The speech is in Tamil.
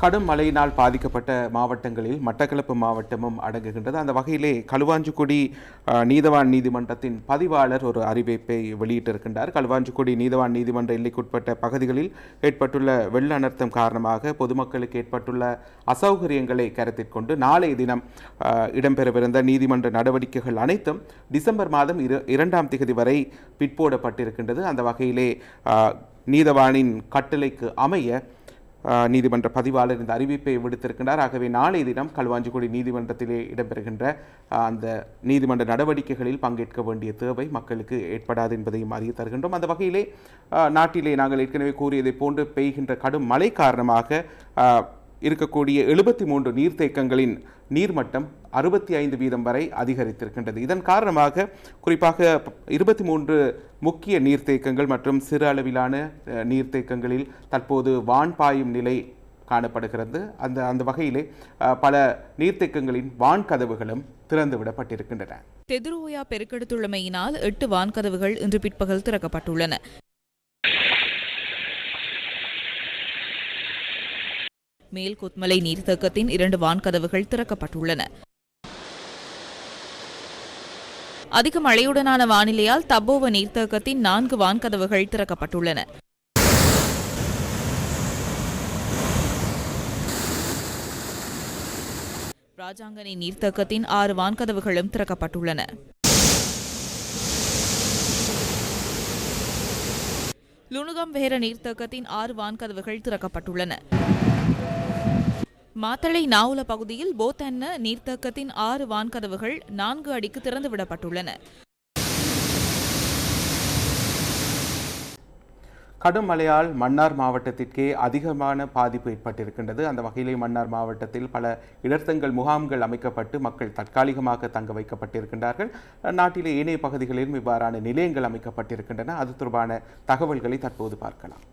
கடும் மழையினால் பாதிக்கப்பட்ட மாவட்டங்களில் மட்டக்களப்பு மாவட்டமும் அடங்குகின்றது. அந்த வகையிலே களுவாஞ்சிக்குடி நீதவான் நீதிமன்றத்தின் பதிவாளர் ஒரு அறிவிப்பை வெளியிட்டிருக்கின்றார். களுவாஞ்சிக்குடி நீதவான் நீதிமன்ற எல்லைக்குட்பட்ட பகுதிகளில் ஏற்பட்டுள்ள வெள்ள அனர்த்தம் காரணமாக பொதுமக்களுக்கு ஏற்பட்டுள்ள அசௌகரியங்களை கருத்தில் கொண்டு நாளைய தினம் இடம்பெறவிருந்த நீதிமன்ற நடவடிக்கைகள் அனைத்தும் டிசம்பர் மாதம் 2ஆம் தேதி வரை பிற்போடப்பட்டிருக்கின்றது. அந்த வகையிலே நீதவானின் கட்டளைக்கு அமைய நீதிமன்ற பதிவாளர் இந்த அறிவிப்பை விடுத்திருக்கின்றார். ஆகவே நாளைய தினம் களுவாஞ்சிக்குடி நீதிமன்றத்திலே இடம்பெறுகின்ற அந்த நீதிமன்ற நடவடிக்கைகளில் பங்கேற்க வேண்டிய தேவை மக்களுக்கு ஏற்படாது என்பதையும் அறிய தருகின்றோம். அந்த வகையிலே நாட்டிலே நாங்கள் ஏற்கனவே கூறியதை போன்று பெய்கின்ற கடும் மழை காரணமாக இருக்கக்கூடிய 73 நீர்த்தேக்கங்களின் நீர்மட்டம் 65% வரை அதிகரித்திருக்கின்றது. இதன் காரணமாக குறிப்பாக 23 முக்கிய நீர்த்தேக்கங்கள் மற்றும் சிறு அளவிலான நீர்த்தேக்கங்களில் தற்போது வான் பாயும் நிலை காணப்படுகிறது. அந்த வகையிலே பல நீர்த்தேக்கங்களின் வான் கதவுகளும் திறந்துவிடப்பட்டிருக்கின்றன. தெதுரோயா பெருக்கெடுத்துள்ளமையினால் 8 வான்கதவுகள் இன்று பிற்பகல் திறக்கப்பட்டுள்ளன. மேல் கொத்மலை நீர்த்தேக்கத்தின் 2 வான்கதவுகள் திறக்கப்பட்டுள்ளன. அதிக மழையுடனான வானிலையால் தப்போவ நீர்த்தேக்கத்தின் 4 வான்கதவுகள் திறக்கப்பட்டுள்ளன. ராஜாங்கனி நீர்த்தேக்கத்தின் 6 வான்கதவுகளும் திறக்கப்பட்டுள்ளன. லுணுகம் வேர நீர்த்தேக்கத்தின் 6 வான்கதவுகள் திறக்கப்பட்டுள்ளன. மாத்தளை நாவுல பகுதியில் போத்தன்ன நீர்த்தேக்கத்தின் 6 வான்கதவுகள் 4 அடிக்கு திறந்துவிடப்பட்டுள்ளன. கடும் மழையால் மன்னார் மாவட்டத்திற்கே அதிகமான பாதிப்பு ஏற்பட்டிருக்கின்றது. அந்த வகையிலே மன்னார் மாவட்டத்தில் பல இடர்த்தங்கள் முகாம்கள் அமைக்கப்பட்டு மக்கள் தற்காலிகமாக தங்க வைக்கப்பட்டிருக்கின்றார்கள். நாட்டிலே ஏனைய பகுதிகளிலும் இவ்வாறான நிலையங்கள் அமைக்கப்பட்டிருக்கின்றன. அது தொடர்பான தகவல்களை தற்போது பார்க்கலாம்.